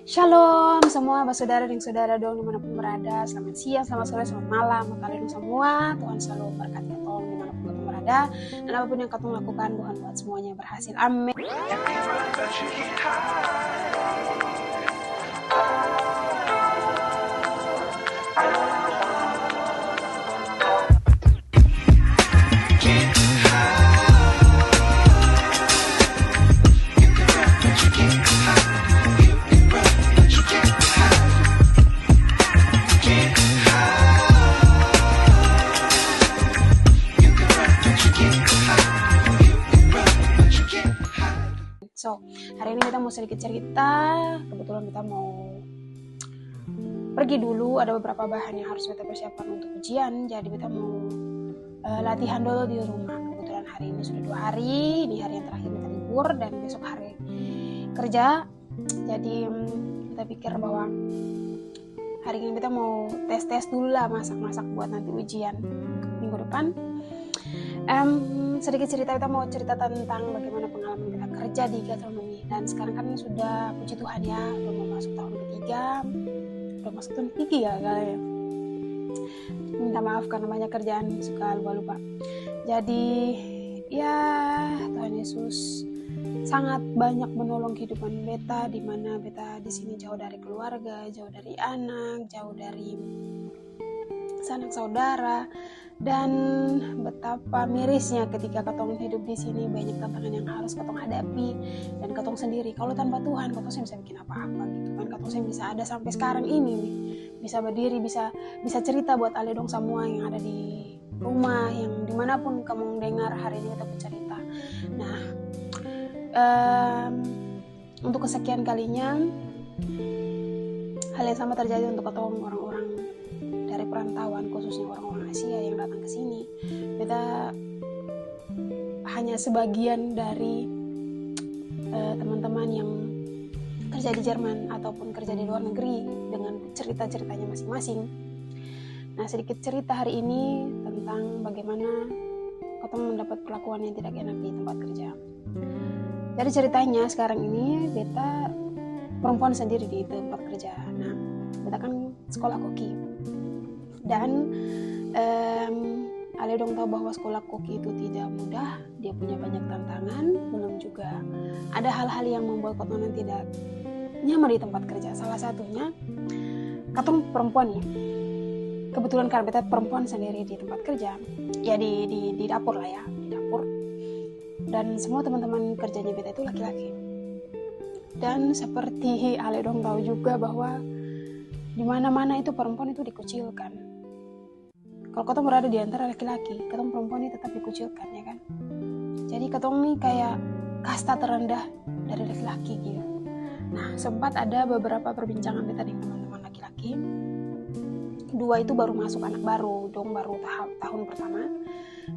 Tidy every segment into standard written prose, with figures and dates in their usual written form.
Shalom semua saudara dan saudara dong dimanapun berada. Selamat siang, selamat sore, selamat malam buat kalian semua. Tuhan selalu berkati katong dimanapun katong berada. Dan apapun yang katong lakukan, Tuhan buat semuanya berhasil. Amin. So, hari ini kita mau sedikit cerita. Kebetulan kita mau pergi dulu. Ada beberapa bahan yang harus kita persiapkan untuk ujian. Jadi kita mau latihan dulu di rumah. Kebetulan hari ini sudah 2 hari. Ini hari yang terakhir kita libur dan besok hari kerja. Jadi kita pikir bahwa hari ini kita mau tes dulu lah, masak-masak buat nanti ujian minggu depan. Sedikit cerita, kita mau cerita tentang bagaimana pengalaman kita kerja di gastronomi. Dan sekarang kan sudah, puji Tuhan ya, udah mau masuk tahun ketiga. Udah masuk tahun ketiga ya kalian. Minta maaf karena banyak kerjaan, suka lupa-lupa. Jadi ya Tuhan Yesus sangat banyak menolong kehidupan beta, di mana beta di sini jauh dari keluarga, jauh dari anak, jauh dari sanak saudara, dan betapa mirisnya ketika katong hidup di sini banyak tantangan yang harus katong hadapi, dan katong sendiri kalau tanpa Tuhan katong bisa bikin apa-apa gitu kan. Katong bisa ada sampai sekarang ini nih, bisa berdiri, bisa cerita buat ale dong semua yang ada di rumah, yang dimanapun kamu dengar hari ini kita bercerita. Nah, untuk kesekian kalinya hal yang sama terjadi untuk katong orang-orang dari perantauan, khususnya orang-orang Asia yang datang ke sini. Beta hanya sebagian dari teman-teman yang kerja di Jerman ataupun kerja di luar negeri dengan cerita-ceritanya masing-masing. Nah, sedikit cerita hari ini tentang bagaimana katong mendapat perlakuan yang tidak enak di tempat kerja. Jadi ceritanya sekarang ini beta perempuan sendiri di tempat kerja. Nah, beta kan sekolah koki. Dan ale dong tahu bahwa sekolah koki itu tidak mudah, dia punya banyak tantangan, belum juga ada hal-hal yang membuat katong tidak nyaman di tempat kerja. Salah satunya katong perempuan ya, kebetulan karena beta perempuan sendiri di tempat kerja ya, di dapur lah ya, di dapur, dan semua teman-teman kerjanya beta itu laki-laki. Dan seperti ale dong tahu juga bahwa di mana-mana itu perempuan itu dikucilkan. Kalau katong berada di antara laki-laki, katong perempuan ini tetap dikucilkan ya kan. Jadi katong nih kayak kasta terendah dari laki-laki gitu. Nah, sempat ada beberapa perbincangan beta dengan teman-teman laki-laki. 2 itu baru masuk, anak baru, dong baru tahun pertama.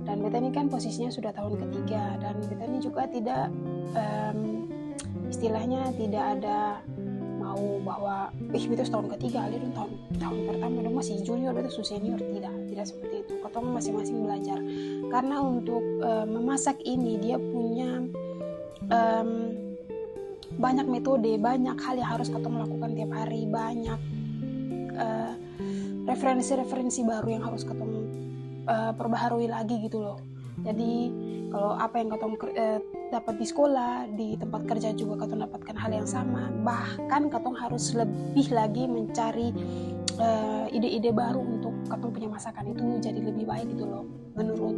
Dan beta ini kan posisinya sudah tahun ketiga, dan beta ini juga tidak istilahnya tidak ada mau bahwa beta tahun ketiga, ali dong tahun pertama dong masih junior, beta sudah senior, tidak seperti itu. Katong masing-masing belajar, karena untuk memasak ini dia punya banyak metode, banyak hal yang harus katong lakukan tiap hari, banyak referensi baru yang harus katong perbaharui lagi gitu loh. Jadi kalau apa yang katong dapat di sekolah, di tempat kerja juga katong dapatkan hal yang sama. Bahkan katong harus lebih lagi mencari ide-ide baru untuk katong punya masakan itu jadi lebih baik gitu loh. Menurut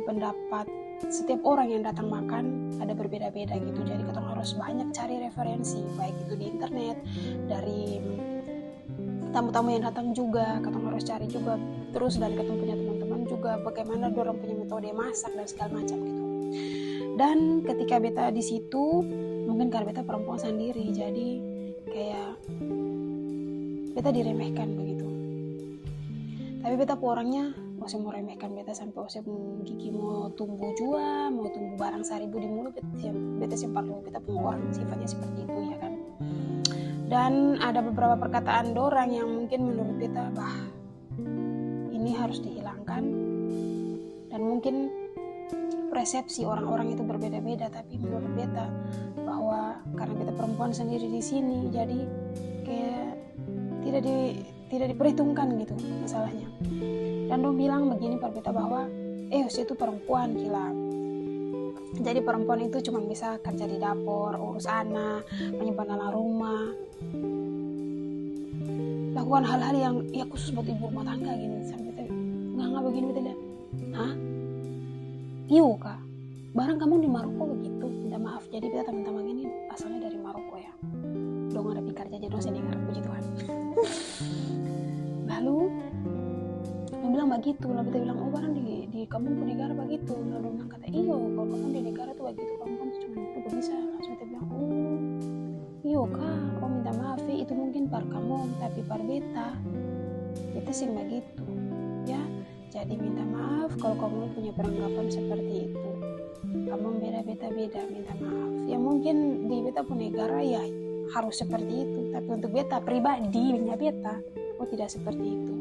pendapat setiap orang yang datang makan ada berbeda-beda gitu. Jadi katong harus banyak cari referensi, baik itu di internet, dari tamu-tamu yang datang juga katong harus cari juga. Terus dari katong punya teman-teman juga bagaimana dorang punya metode masak dan segala macam gitu. Dan ketika beta di situ, mungkin karena beta perempuan sendiri, jadi kayak beta diremehkan begitu. Tapi beta orangnya masih mau remehkan beta sampai usah gigi mau tumbuh jua, mau tumbuh barang 1000 di mulut, beta sempat lu, beta punya orang sifatnya seperti itu ya kan. Dan ada beberapa perkataan dorang yang mungkin menurut beta ini harus dihilangkan, dan mungkin persepsi orang-orang itu berbeda-beda, tapi menurut beta bahwa karena beta perempuan sendiri di sini, jadi kayak tidak diperhitungkan gitu masalahnya. Dan dong bilang begini pada beta bahwa Usia itu perempuan gila. Jadi perempuan itu cuma bisa kerja di dapur, urus anak, menyimpan dalam rumah, lakukan hal-hal yang ya khusus buat ibu rumah tangga gitu. Sampai beta nggak begini beta lihat, hah? Iyo kak, barang kamu di Maroko begitu? Minta maaf, jadi beta teman-teman ini asalnya dari Maroko ya. Dong ada pikir aja dong saya dengar, puji Tuhan. Lalu dia bilang begitu, lalu beta bilang barang di kamu pun negara begitu. Lalu dia bilang kata iyo, kalau kamu di negara tuh begitu, kamu kan cuma itu bisa. Langsung beta bilang iyo kak, minta maaf ya, itu mungkin par kamu, tapi par beta sih begitu ya. Jadi minta maaf kalau kamu punya peranggapan seperti itu. Kamu beda-beda, minta maaf. Ya mungkin di beta pun negara ya harus seperti itu, tapi untuk beta pribadi, beta tidak seperti itu.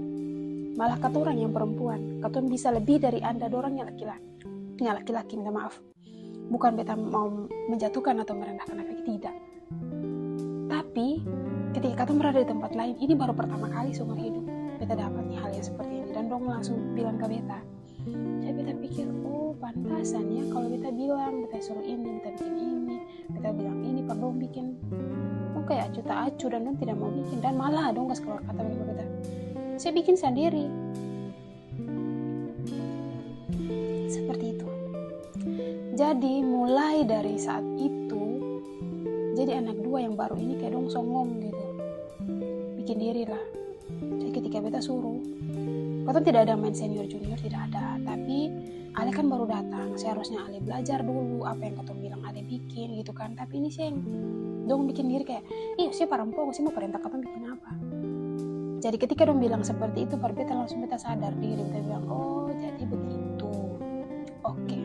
Malah kata orang yang perempuan, kata bisa lebih dari anda dorang yang laki-laki, minta maaf. Bukan beta mau menjatuhkan atau merendahkan laki, tidak. Tapi ketika kata berada di tempat lain, ini baru pertama kali seumur hidup beta dapat hal yang seperti ini, dan dong langsung bilang ke beta. Jadi beta pikir, pantasan ya kalau beta bilang, beta suruh ini, beta bikin ini, beta bilang ini perlu bikin, kayak acu tak acu, dan dong tidak mau bikin, dan malah dong gas keluar kata begitu beta. Saya bikin sendiri. Seperti itu. Jadi mulai dari saat itu, jadi anak dua yang baru ini kayak dong songong gitu, bikin diri lah. Jadi ketika beta suruh, kata tidak ada main senior junior, tidak ada. Tapi Ale kan baru datang, seharusnya Ale belajar dulu apa yang kata bilang Ale bikin gitu kan. Tapi ini sih dong bikin diri kayak, saya perempuan, saya mau perintah kata bikin apa. Jadi ketika dong bilang seperti itu, beta langsung beta sadar diri, beta bilang, jadi begitu. Oke.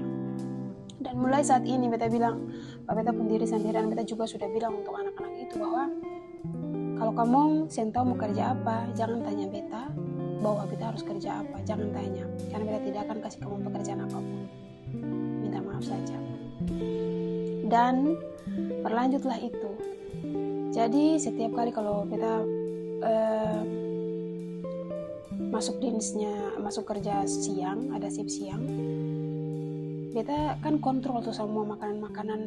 Dan mulai saat ini beta bilang, beta pun diri sendiri, dan beta juga sudah bilang untuk anak-anak itu bahwa kalau kamu tahu mau kerja apa, jangan tanya beta bahwa beta harus kerja apa, jangan tanya, karena beta tidak akan kasih kamu pekerjaan apapun. Minta maaf saja. Dan berlanjutlah itu. Jadi setiap kali kalau beta masuk kerja siang, ada shift siang, beta kan kontrol tuh semua makanan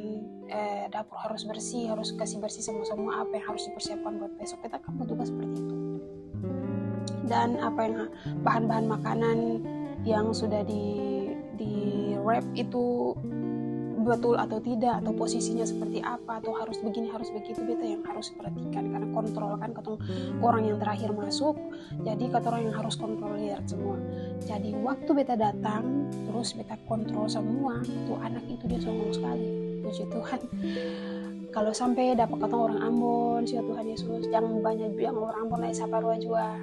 dapur harus bersih, harus kasih bersih semua apa yang harus dipersiapkan buat besok. Beta kan bertugas seperti itu. Dan apa yang bahan-bahan makanan yang sudah di wrap itu betul atau tidak, atau posisinya seperti apa, atau harus begini harus begitu, beta yang harus perhatikan, karena kontrol kan katong orang yang terakhir masuk, jadi kata orang yang harus kontrol lihat semua. Jadi waktu beta datang terus beta kontrol semua, tuh anak itu dia songong sekali, puji Tuhan. Kalau sampai dapat kata orang Ambon, siapa Tuhan Yesus, jangan banyak yang orang Ambon naik saparua juga.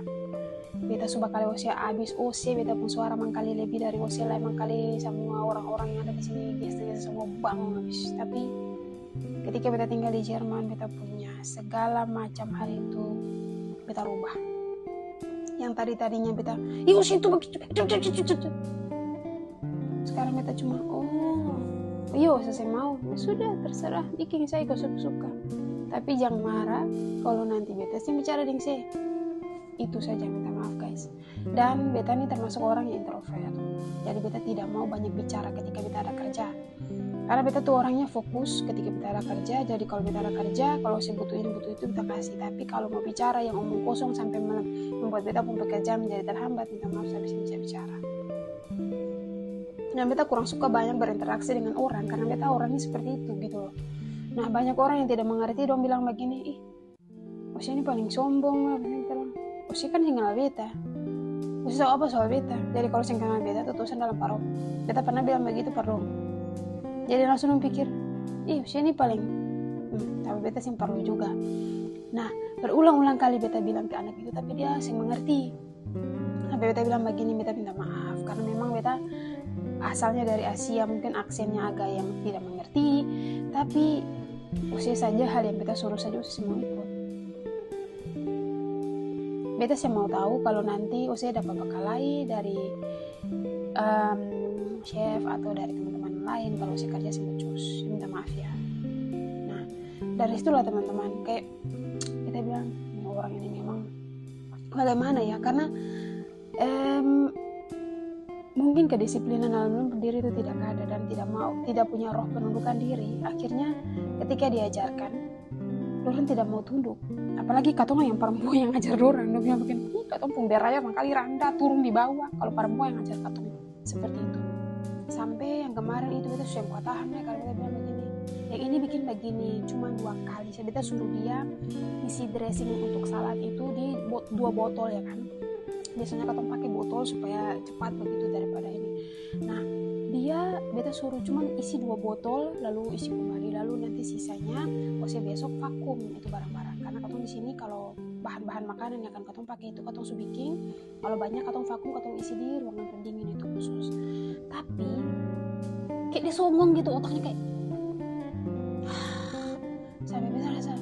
Beta suka kali usia habis beta pun suara mangkali lebih dari usia lah, mangkali semua orang-orang yang ada di sini gestur semua bang habis. Tapi ketika beta tinggal di Jerman, beta punya segala macam hal itu beta rubah. Yang tadinya beta usia itu begitu, sekarang beta cuma saya mau, sudah terserah bikin saya kau suka, tapi jangan marah kalau nanti beta sih bicara dengan saya. Itu saja, minta maaf guys. Dan beta ini termasuk orang yang introvert, jadi beta tidak mau banyak bicara ketika beta ada kerja, karena beta tuh orangnya fokus ketika beta ada kerja. Jadi kalau beta ada kerja, kalau saya butuh ini butuh itu beta kasih, tapi kalau mau bicara yang omong kosong sampai membuat beta pun pekerjaan menjadi terhambat, minta maaf saya bisa bicara. Dan beta kurang suka banyak berinteraksi dengan orang, karena beta orangnya seperti itu gitu loh. Nah banyak orang yang tidak mengerti, dong bilang begini, Usia ini paling sombong lah, Usia kan tinggal beta, Usia tahu apa soal beta. Jadi kalau saya kenal beta tuh tulisan dalam parok, beta pernah bilang begitu perlu. Jadi langsung pikir, Usia ini paling tapi beta sih perlu juga. Nah berulang-ulang kali beta bilang ke anak itu, tapi dia sih mengerti. Sampai beta bilang begini, beta minta maaf karena memang beta asalnya dari Asia, mungkin aksennya agak yang tidak mengerti, tapi Usia saja hal yang beta suruh saja Usia mau ikut. Beta sih mau tahu kalau nanti Usia dapat bekalai dari chef atau dari teman-teman lain kalau Usia kerja sih cus, minta maaf ya. Nah dari situlah teman-teman kayak kita bilang ini orang ini memang bagaimana ya, karena mungkin kedisiplinan dalam berdiri itu tidak ada dan tidak punya roh penundukan diri. Akhirnya ketika diajarkan, dorang tidak mau tunduk. Apalagi katong yang perempuan yang ngajar dorang, dorang bilang katong pun beraya makali rendah turun di bawah. Kalau perempuan yang ngajar katong seperti itu. Sampai yang kemarin itu kita sudah buat tahan ya, kalau kita bilang begini, yang ini bikin begini cuma 2 kali. Saya kita suruh dia isi dressing untuk salad itu di 2 botol ya kan. Biasanya katong pakai botol supaya cepat begitu daripada ini. Nah dia beta suruh cuman isi 2 botol lalu isi kembali, lalu nanti sisanya besok vakum itu barang-barang, karena katong di sini kalau bahan-bahan makanan yang akan katong pakai itu katong subiking, kalau banyak katong vakum, katong isi di ruangan pendingin itu khusus. Tapi kayak dia songong gitu otaknya kayak sampai beta rasa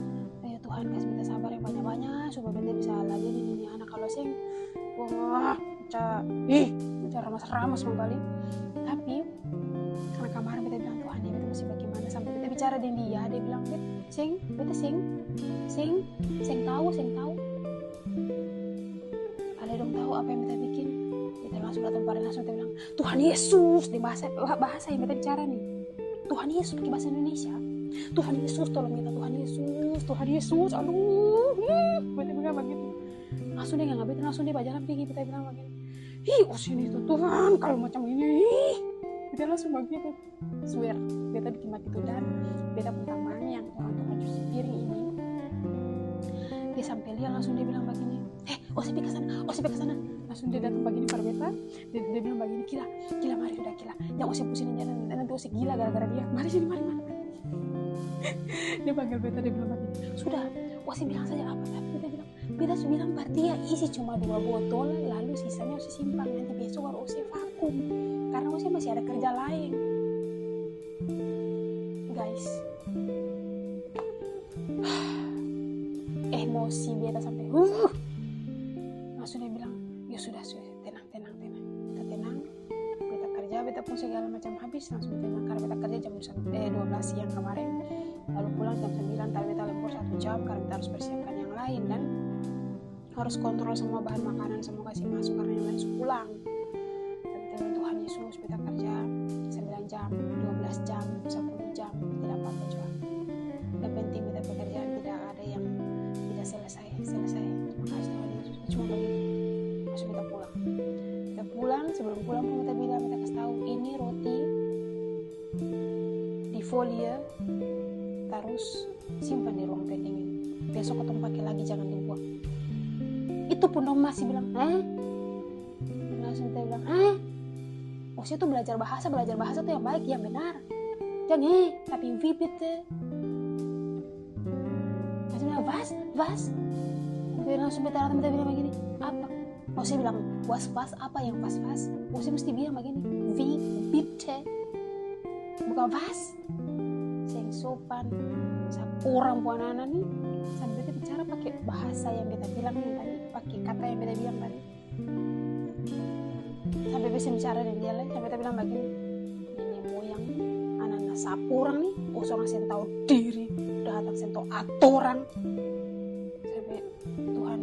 ya Tuhan kasih beta sabar yang banyak-banyak supaya beta bisa lagi ini anak. Kalau sing wah cara ramas kembali. Tapi karena kemarin beta bilang Tuhan ya beta mesti bagaimana, sampai beta bicara dengan dia bilang beta sing tahu kalian dong tahu apa yang beta bikin. Beta langsung datang pada langsung beta bilang Tuhan Yesus, di bahasa yang beta bicara nih Tuhan Yesus pakai bahasa Indonesia. Tuhan Yesus tolong kita, Tuhan Yesus aduh beta bilang begitu. Langsung dia nggak beta, langsung dia berjalan pergi. Beta bilang begini, sini tuh Tuhan kalau macam ini beta langsung begitu. Swear beta bikin begitu. Dan beta pun tamang yang orang tukang cuci piring ini, dia sampai lihat langsung dia bilang begini, saya pergi ke sana. Langsung dia datang begini pada beta, dia bilang begini, gila mari udah gila, jangan usah pusing jalan, nanti usah gila gara-gara dia, mari sini mari. Dia panggil beta, dia bilang begini, sudah saya bilang saja apa, tapi beta bilang berarti ya isi cuma 2 botol, lalu sisanya usah simpan, nanti besok harus usah vakum karena usah masih ada kerja lain guys. Emosi beta sampai langsung dia bilang ya sudah tenang, kita tenang, beta kerja, beta pun segala macam habis, langsung tenang karena beta kerja jam 12 siang kemarin, lalu pulang jam 9, tapi beta lembur 1 jam karena beta harus persiapkan yang lain dan harus kontrol semua bahan makanan, semua kasih masuk karena yang lain harus pulang. Tapi dengan Tuhan Yesus beta kerja 9 jam, 12 jam, 10 jam, tidak apa-apa juga. Yang penting beta pekerjaan tidak ada yang tidak selesai. Terima kasih Tuhan Yesus. Cuma begitu. Masuk kita pulang, sebelum pulang pun beta bilang, beta kasih tahu ini roti di folie, terus simpan di ruang pendingin. Besok ketemu pakai lagi, jangan dibuang. Itu pun dong masih bilang langsung kita bilang maksudnya tuh belajar bahasa tuh yang baik, yang benar, jangan tapi vipit masih bilang vas dia langsung beta bilang begini, apa maksudnya bilang was apa yang vas maksudnya mesti bilang begini vipit bukan vas. Sing sopan orang puan anak nih sampai beta bicara pakai bahasa yang beta bilang nih tadi, pakai kata yang beta bilang tadi, sampai bisa bicara dengan dia lagi, sampai beta bilang begini, ini moyang anak-anak sapurang nih usah ngasih tahu diri, udah datang sentuh aturan. Sampai Tuhan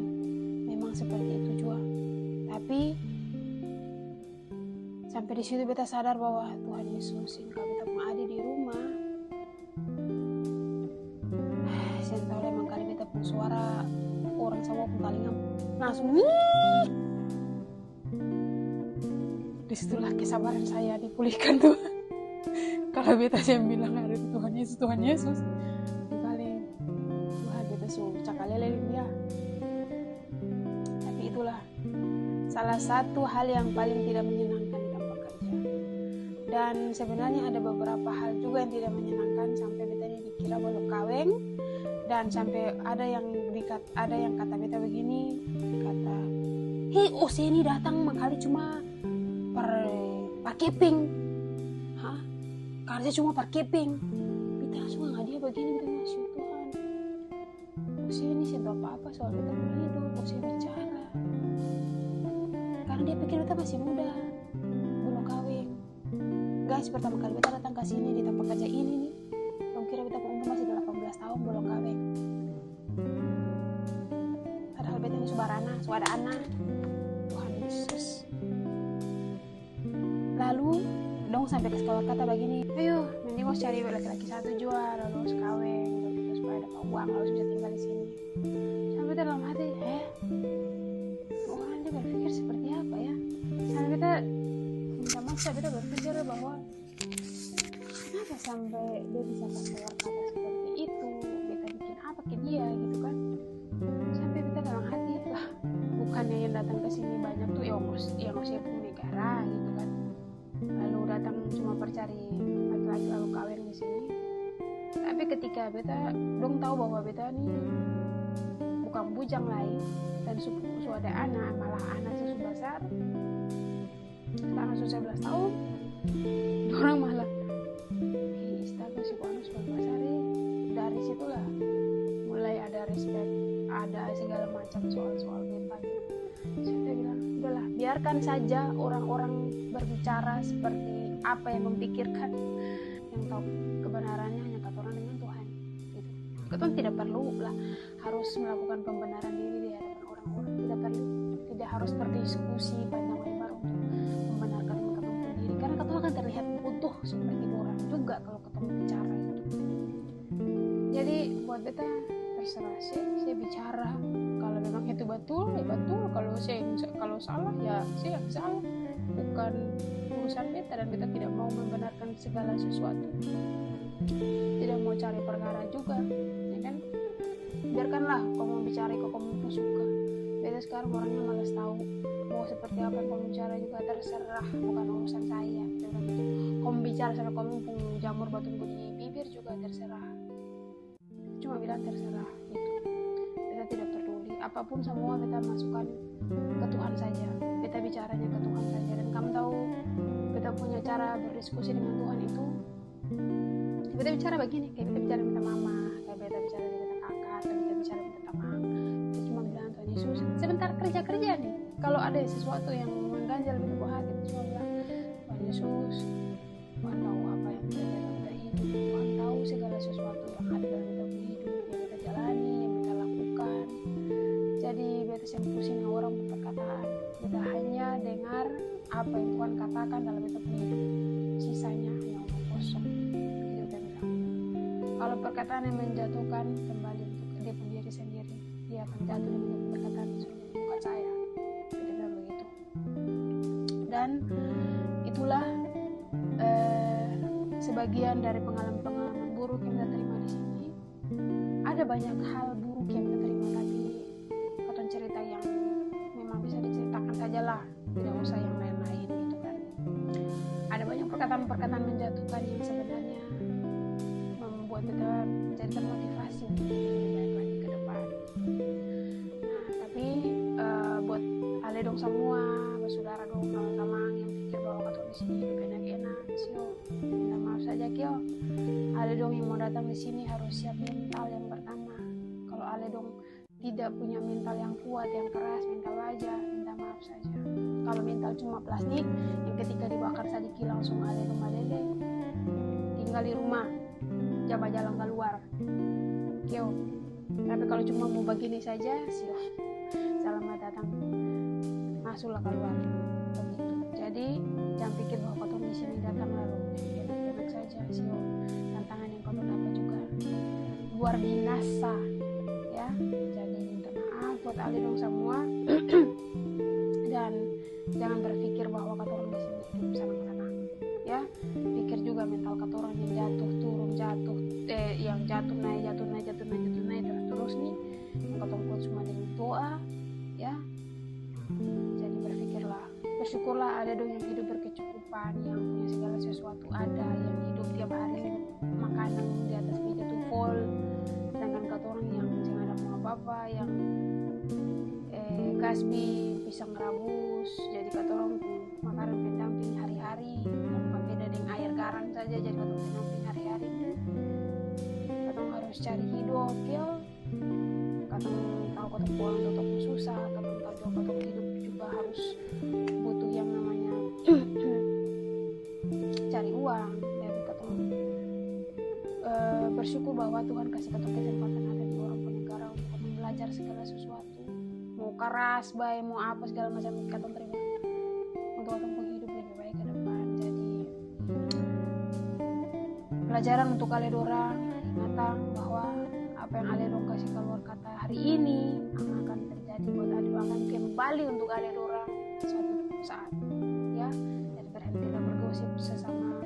memang seperti itu juga, tapi sampai di situ beta sadar bahwa Tuhan Yesus kalau beta pun ada di rumah. Saya tahu emang kali beta pun suara orang semua pun telinga langsung disitulah kesabaran saya dipulihkan tuh. Kalau beta saya bilang ada Tuhan Yesus kali Tuhan beta suruh cakalele dia. Tapi itulah salah satu hal yang paling tidak menyenangkan di tempat kerja. Dan sebenarnya ada beberapa hal juga yang tidak menyenangkan, sampai beta ini dikira baru kaweng. Dan sampai ada yang kata beta begini, kata saya ini datang makali cuma per keping, kerja cuma per keping. Beta langsung nggak dia begini, beta masuk Tuhan, saya ini sentuh apa soal beta hidup, saya bicara karena dia pikir beta masih muda, belum kawin. Guys, pertama kali beta datang ke sini di tempat kerja ini nih, kira beta umur masih 18 tahun tahun belum kawin. Padahal beta ini subarana, ada anak. Tuhan Yesus. Lalu dong sampai ke sekolah kata begini, ayo mending harus cari laki-laki satu jual, lalu harus kawin, lalu supaya dapat uang, lalu bisa tinggal di sini. Sampai dalam hati, orang dia berpikir seperti apa ya? Sampai kita minta maaf, kita berpikir bahwa kenapa sampai dia bisa keluar kata seperti itu, kita bikin apa ke dia gitu kan? Sampai kita dalam hati lah, bukannya yang datang ke sini banyak tuh yang usia negara gitu kan? Lalu datang cuma percari laki-laki lalu kawin di sini. Tapi ketika beta dong tahu bahwa beta ini bukan bujang lain dan su ada anak, malah anak susu besar, sekarang sudah 11 tahun, orang malah istaga si anak sudah besar. Dari situlah mulai ada respect, ada segala macam soal beta gitu. Saya bilang udahlah, biarkan saja orang-orang berbicara seperti apa yang memikirkan, yang tahu kebenarannya hanya kata orang dengan Tuhan gitu. Kita tidak perlu lah harus melakukan pembenaran diri di hadapan orang-orang, tidak harus berdiskusi panjang lebar untuk membenarkan ketemu sendiri, karena ketemu akan terlihat utuh seperti orang juga kalau ketemu bicara gitu. Jadi buat beta terserah saya bicara, kalau memang itu betul ya betul, kalau salah ya saya yang salah, bukan urusan beta, dan beta tidak mau membenarkan segala sesuatu, tidak mau cari perkara juga ya kan. Biarkanlah kamu bicara kok kamu suka. Beta sekarang orangnya malas tahu mau seperti apa yang kamu bicara juga, terserah, bukan urusan saya. Kamu bicara sampai kamu pun jamur batu di bibir juga terserah, cuma bilang terserah gitu. Beta tidak peduli apapun, semua beta masukkan ke Tuhan saja, beta bicaranya ke Tuhan saja. Dan kamu tahu beta punya cara berdiskusi dengan Tuhan itu, beta bicara begini, kayak beta bicara minta mama, kayak beta bicara minta kakak, kayak beta bicara minta teman. Beta cuma bilang Tuhan Yesus, sebentar kerja nih, kalau ada sesuatu yang mengganjal beta hati, beta cuma bilang Tuhan Yesus, Tuhan tahu apa yang terjadi dalam beta hidup, Tuhan tahu segala sesuatu yang ada dalam beta hidup, yang beta jalani, yang beta lakukan. Jadi beta yang pusing dengan orang perkataan, beta hanya dengar apa yang Tuhan katakan dalam beta hidup, sisanya hanya omong kosong. Itu beta bilang, kalau perkataan yang menjatuhkan, kembali untuk dia diri sendiri, dia akan jatuh dengan perkataan sendiri, bukan saya. Beta bilang begitu. Dan itulah sebagian dari pengalaman-pengalaman buruk yang kita terima di sini. Ada banyak hal buruk yang kita terima, tapi atau cerita yang memang bisa diceritakan saja lah, tidak usah yang lain-lain gitu kan. Ada banyak perkataan-perkataan menjatuhkan yang sebenarnya membuat kita menjadi termotivasi untuk lebih baik lagi ke depan. Nah, tapi buat ale dong semua, bersaudara dong, teman-teman yang pikir bahwa kata di sini hidup enak-enak, sio, minta maaf saja kyo. Ale dong yang mau datang di sini harus siap mental yang pertama. Kalau ale dong tidak punya mental yang kuat, yang keras, mental aja, minta maaf saja. Kalau mental cuma plastik yang ketika dibakar sadiki langsung ale rumah lele, tinggal di rumah, jangan jalan keluar kyo. Tapi kalau cuma mau begini saja, sio, selamat datang, masuklah keluar begitu. Jadi jangan pikir bahwa kau di sini datang lalu enak-enak saja, sio. Tantangan yang kau dapat juga luar binasa ya. Jadi minta maaf buat ale dong semua. Dan jangan berpikir bahwa kata orang di sini hidup senang-senang ya. Pikir juga mental kata orang yang jatuh turun, yang jatuh naik terus nih, yang kata orang cuma dengan doa ya. Jadi bersyukurlah ada dong yang hidup berkecukupan, yang punya segala sesuatu ada, yang hidup tiap hari makanan di atas meja tuh full. Sedangkan kata orang yang masih ada mau apa-apa, yang kasbi pisang rebus, jadi kata orang makanan pendamping hari-hari, yang beda dengan air garam saja, jadi kata orang pendamping hari-hari. Kata orang harus cari hidup ya. Kata orang tahu kata orang tetap susah, kata orang tahu kata orang hidup juga harus butuh yang namanya cari uang. Dan kata orang bersyukur bahwa Tuhan kasih kita kesempatan ada di orang punya negara untuk kita belajar segala sesuatu, mau keras baik mau apa segala macam kita terima untuk kita hidup lebih baik ke depan. Jadi pelajaran untuk kalian orang, ingatan bahwa apa yang kalian orang kasih keluar kata hari ini akan terjadi buat kalian, akan kembali untuk kalian orang suatu saat, ya. Jadi berhentilah bergosip sesama,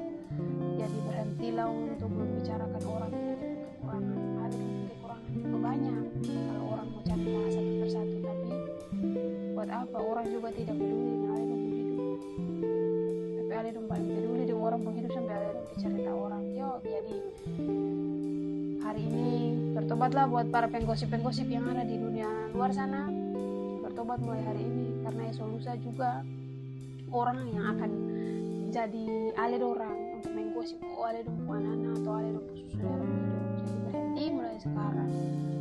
jadi berhentilah untuk membicarakan orang yang punya kekurangan. Kekurangan juga banyak kalau orang mau cerita satu persatu, tapi buat apa, orang juga tidak peduli dengan kalian hidup, tapi kalian paling peduli dengan orang hidup sampai kalian cerita orang. Jadi hari ini bertobatlah buat para penggosip-penggosip yang ada di dunia luar sana, bertobat mulai hari ini, karena Yesus lusa juga orang yang akan jadi alih orang untuk menggosip alih dong anak atau alih dong saudara hidup. Jadi berhenti mulai sekarang,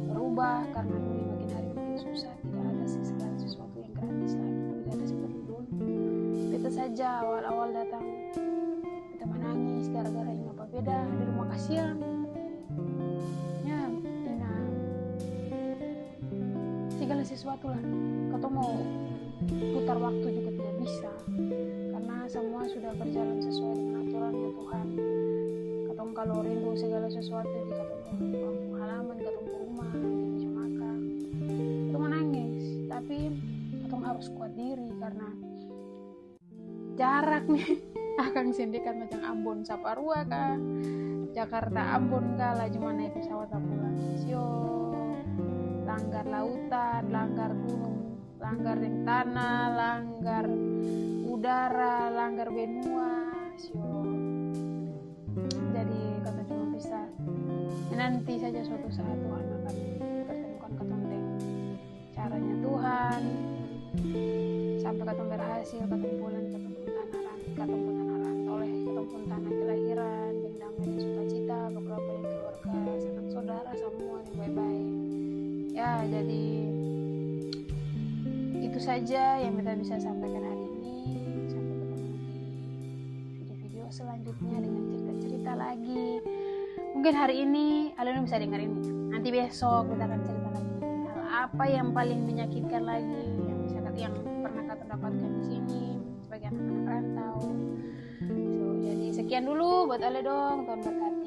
berubah, karena dunia makin hari makin susah, tidak ada segala sesuatu yang gratis lagi, tidak ada seperti dulu. Kita saja awal-awal datang kita menangis gara-gara ini apa beda di rumah kasihan ya, Ina segala sesuatu lah. Kau mau putar waktu juga tidak bisa, karena semua sudah berjalan sesuai dengan aturannya Tuhan. Katong kalau rindu segala sesuatu di katong kampung halaman, di katong rumah, di makan, katong menangis, tapi katong harus kuat diri karena jarak nih akan sendikan macam Ambon Saparua kah, Jakarta Ambon kah, laju mana naik pesawat pulang sio, langgar lautan, langgar gunung, langgar ring tanah, langgar udara, langgar benua sio. Jadi kata cuma bisa nanti saja suatu saat Tuhan akan pertemukan katong dengan caranya Tuhan, sampai katong berhasil, katong pulang, katong pun tanah rantoleh, katong pun tanah kelahiran dan damai dan sukacita, beberapa yang keluarga, sanak saudara semua yang baik-baik ya. Jadi itu saja yang kita bisa sampaikan hari ini. Sampai ketemu di video-video selanjutnya dengan cerita-cerita lagi. Mungkin hari ini kalian bisa dengar ini, nanti besok kita akan cerita lagi hal apa yang paling menyakitkan lagi yang pernah kita dapatkan di sini sebagai anak-anak rantau. Jadi sekian dulu buat Ale dong, Tuhan berkati.